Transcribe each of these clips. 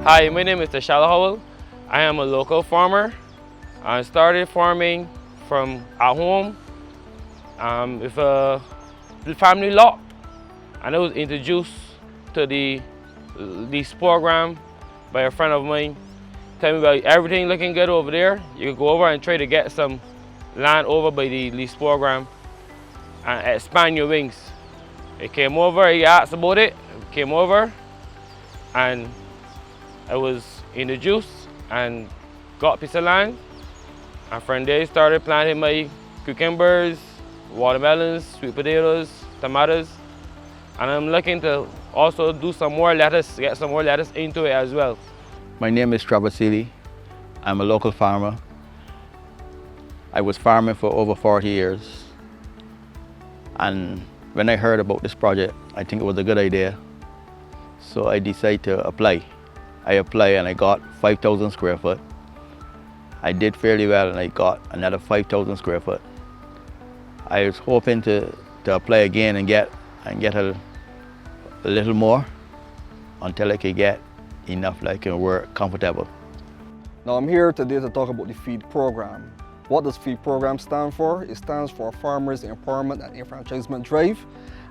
Hi, my name is Howell. I am a local farmer. I started farming from at home with a family lot, and I was introduced to this program by a friend of mine. Tell me about everything looking good over there. You can go over and try to get some land over by the lease program and expand your wings. He came over, he asked about it, came over, and I was introduced and got a piece of land. And from there started planting my cucumbers, watermelons, sweet potatoes, tomatoes. And I'm looking to also do some more lettuce, get some more lettuce into it as well. My name is Trevor Seeley. I'm a local farmer. I was farming for over 40 years. And when I heard about this project, I think it was a good idea. So I decided to apply. I applied and I got 5,000 square foot. I did fairly well and I got another 5,000 square foot. I was hoping to apply again and get a little more until I could get enough that I can work comfortable. Now I'm here today to talk about the FEED program. What does FEED program stand for? It stands for Farmers Empowerment and Enfranchisement Drive.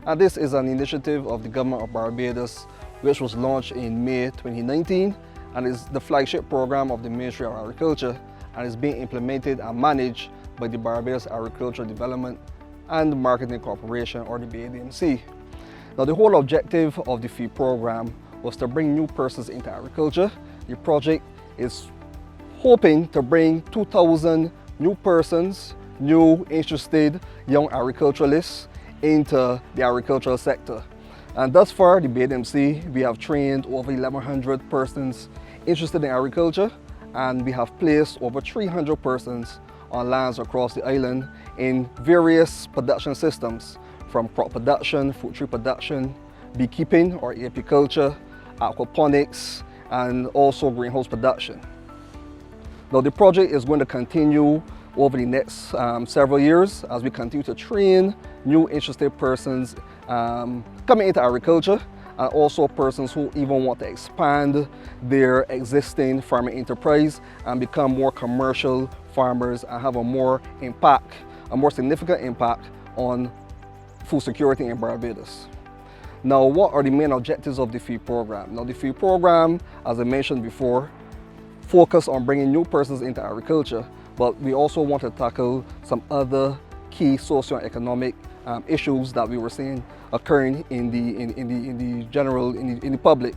And this is an initiative of the government of Barbados, which was launched in May 2019 and is the flagship program of the Ministry of Agriculture and is being implemented and managed by the Barbados Agricultural Development and Marketing Corporation, or the BADMC. Now the whole objective of the FEED program was to bring new persons into agriculture. The project is hoping to bring 2,000 new persons, new interested young agriculturalists into the agricultural sector. And thus far, the BADMC, we have trained over 1,100 persons interested in agriculture, and we have placed over 300 persons on lands across the island in various production systems, from crop production, fruit tree production, beekeeping or apiculture, aquaponics, and also greenhouse production. Now the project is going to continue over the next several years as we continue to train new interested persons coming into agriculture, and also persons who even want to expand their existing farming enterprise and become more commercial farmers and have a more significant impact on food security in Barbados. Now, what are the main objectives of the FEED program? Now, the FEED program, as I mentioned before, focus on bringing new persons into agriculture, but we also want to tackle some other key socio-economic issues that we were seeing occurring in the public.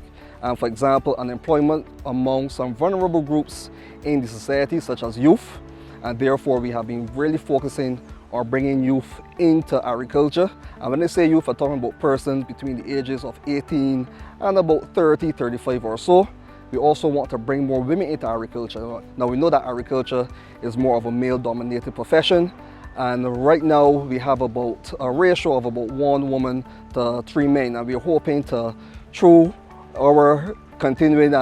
For example, unemployment among some vulnerable groups in the society, such as youth, and therefore we have been really focusing on bringing youth into agriculture. And when I say youth, I'm talking about persons between the ages of 18 and about 30, 35 or so. We also want to bring more women into agriculture. Now we know that agriculture is more of a male-dominated profession, and right now we have about a ratio of about 1 woman to 3 men, and we're hoping to, through our continuing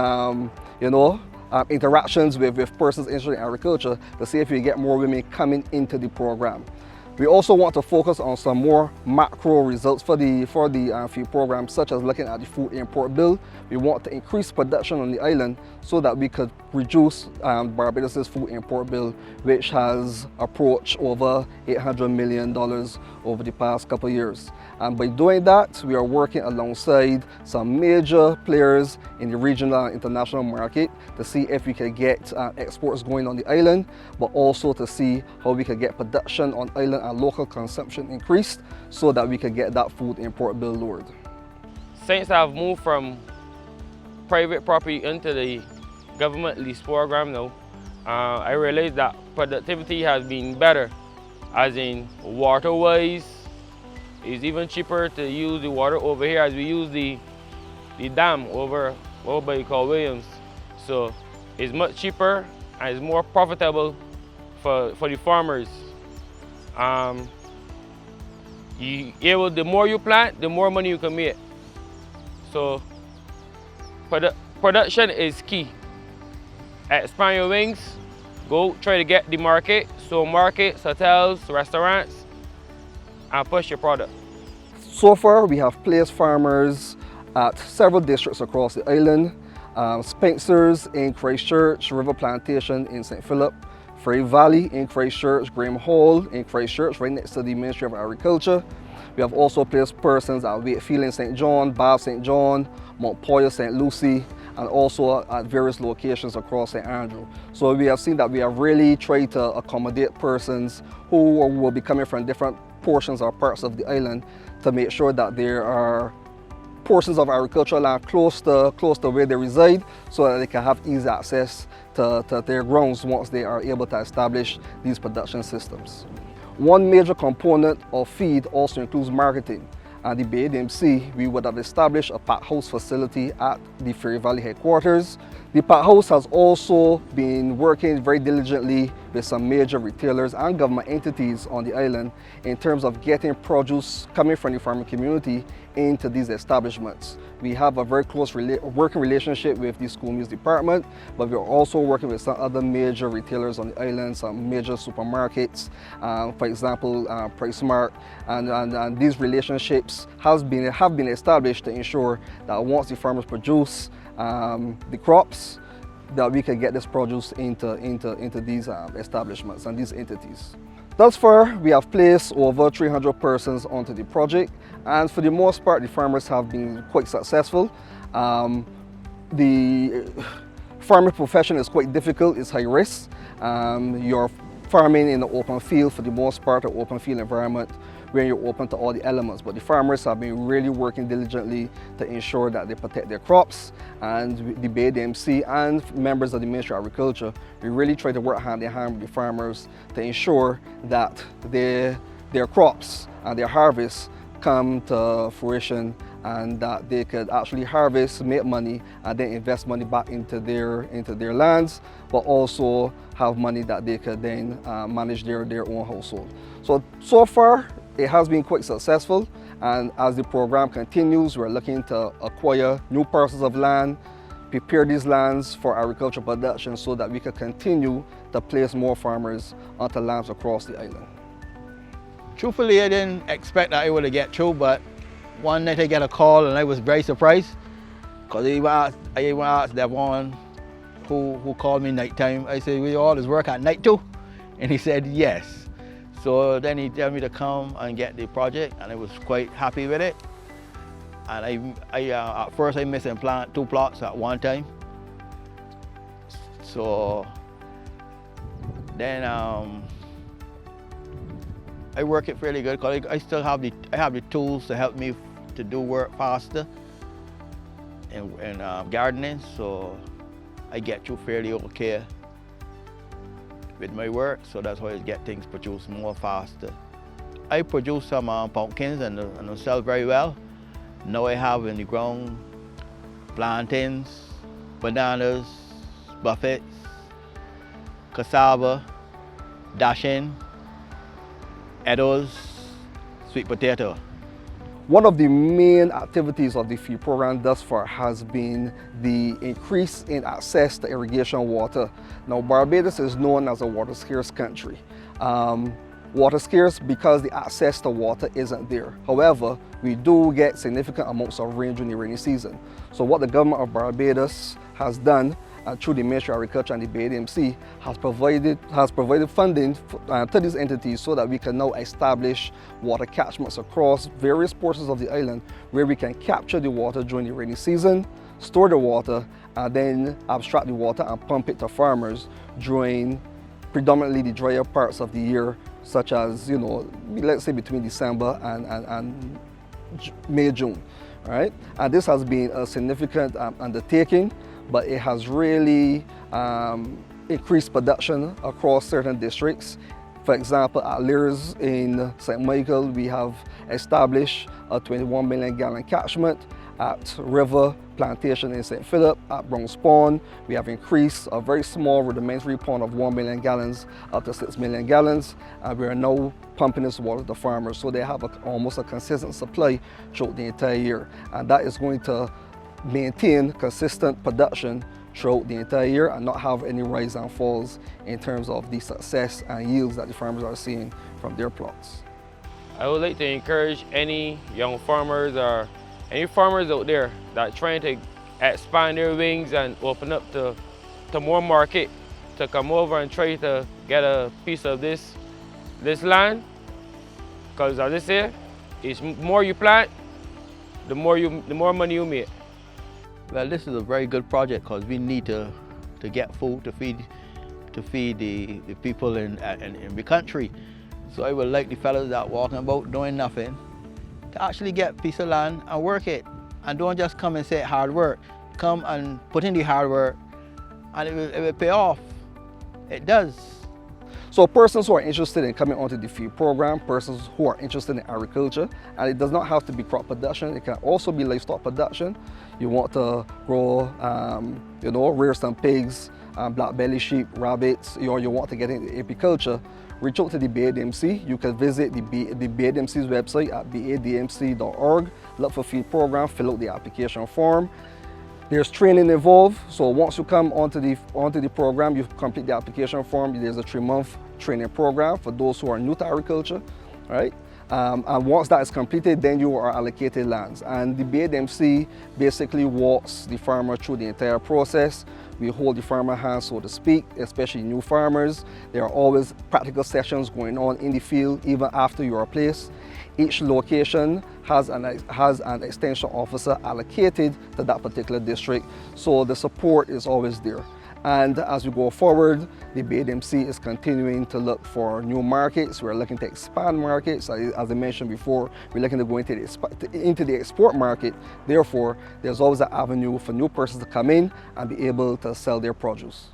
interactions with persons interested in agriculture, to see if we get more women coming into the program. We also want to focus on some more macro results for the FEED program, such as looking at the food import bill. We want to increase production on the island so that we could reduce Barbados' food import bill, which has approached over $800 million over the past couple of years. And by doing that, we are working alongside some major players in the regional and international market to see if we can get exports going on the island, but also to see how we can get production on island and local consumption increased so that we can get that food import bill lowered. Since I've moved from private property into the government lease program now, I realized that productivity has been better, as in water-wise. It's even cheaper to use the water over here as we use the dam over by called Williams. So it's much cheaper and it's more profitable for the farmers. The more you plant, the more money you can make. So production is key. Expand your wings, go try to get the market, so markets, hotels, restaurants, and push your product. So far, we have placed farmers at several districts across the island. Spencer's in Christchurch, River Plantation in St. Philip, Frey Valley in Christchurch, Graham Hall in Christchurch, right next to the Ministry of Agriculture. We have also placed persons at Wakefield in St. John, Bath St. John, Mount Poyer, St. Lucie, and also at various locations across St. Andrew. So we have seen that we have really tried to accommodate persons who will be coming from different portions or parts of the island to make sure that there are portions of agricultural land close to where they reside, so that they can have easy access to their grounds once they are able to establish these production systems. One major component of feed also includes marketing. At the BADMC, we would have established a pack house facility at the Frey Valley headquarters. The pack house has also been working very diligently with some major retailers and government entities on the island in terms of getting produce coming from the farming community into these establishments. We have a very close working relationship with the school meals department, but we're also working with some other major retailers on the island, some major supermarkets, for example, PriceSmart, and these relationships have been established to ensure that once the farmers produce the crops, that we can get this produce into these establishments and these entities. Thus far, we have placed over 300 persons onto the project, and for the most part, the farmers have been quite successful. The farming profession is quite difficult, it's high risk. You're farming in the open field, for the most part, an open field environment where you're open to all the elements, but the farmers have been really working diligently to ensure that they protect their crops, and the BADMC and members of the Ministry of Agriculture, we really try to work hand in hand with the farmers to ensure that their crops and their harvests come to fruition, and that they could actually harvest, make money, and then invest money back into their lands, but also have money that they could then manage their own household. So far, it has been quite successful, and as the program continues, we're looking to acquire new parcels of land, prepare these lands for agricultural production so that we can continue to place more farmers onto lands across the island. Truthfully, I didn't expect that I would get through, but one night I get a call and I was very surprised, because I even asked that one who called me nighttime. I said, "We all this work at night too?" And he said, "Yes." So then he told me to come and get the project, and I was quite happy with it. And at first I missed and plant 2 plots at one time. So then I work it fairly good, because I still have the tools to help me to do work faster in gardening, so I get through fairly okay with my work, so that's how I get things produced more faster. I produce some pumpkins and they sell very well. Now I have in the ground plantains, bananas, buffets, cassava, dashing, edos, sweet potato. One of the main activities of the feed program thus far has been the increase in access to irrigation water. Now, Barbados is known as a water scarce country. Water scarce because the access to water isn't there. However, we do get significant amounts of rain during the rainy season. So what the government of Barbados has done, through the Ministry of Agriculture and the BADMC, has provided funding to these entities so that we can now establish water catchments across various portions of the island where we can capture the water during the rainy season, store the water, and then abstract the water and pump it to farmers during predominantly the drier parts of the year, such as, let's say between December and May, June, right? And this has been a significant undertaking, but it has really increased production across certain districts. For example, at Lears in St. Michael, we have established a 21 million gallon catchment. At River Plantation in St. Philip, at Browns Pond, we have increased a very small rudimentary pond of 1 million gallons up to 6 million gallons. And we are now pumping this water to farmers, so they have almost a consistent supply throughout the entire year. And that is going to maintain consistent production throughout the entire year and not have any rise and falls in terms of the success and yields that the farmers are seeing from their plots. I would like to encourage any young farmers or Any farmers out there that trying to expand their wings and open up to more market, to come over and try to get a piece of this land, because as I say, it's more you plant, the more money you make. Well, this is a very good project because we need to get food to feed the people in the country. So I would like the fellas that walking about doing nothing to actually get a piece of land and work it. And don't just come and say hard work. Come and put in the hard work and it will pay off. It does. So persons who are interested in coming onto the feed program, persons who are interested in agriculture, and it does not have to be crop production, it can also be livestock production. You want to grow, rear some pigs, black belly sheep, rabbits, you want to get into apiculture, reach out to the BADMC. You can visit the BADMC's website at badmc.org, look for feed program, fill out the application form. There's training involved, so once you come onto the program, you complete the application form. There's a 3-month training program for those who are new to agriculture, right? And once that is completed, then you are allocated lands. And the BADMC basically walks the farmer through the entire process. We hold the farmer hand, so to speak, especially new farmers. There are always practical sessions going on in the field, even after you are placed. Each location has an extension officer allocated to that particular district, so the support is always there. And as we go forward, the BADMC is continuing to look for new markets. We're looking to expand markets. As I mentioned before, we're looking to go into the export market. Therefore, there's always an avenue for new persons to come in and be able to sell their produce.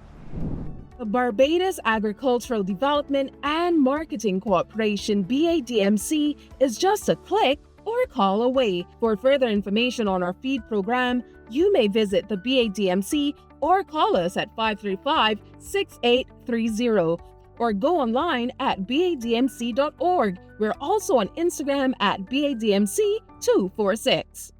The Barbados Agricultural Development and Marketing Corporation, BADMC, is just a click or call away. For further information on our feed program, you may visit the BADMC or call us at 535-6830 or go online at badmc.org. We're also on Instagram at BADMC246.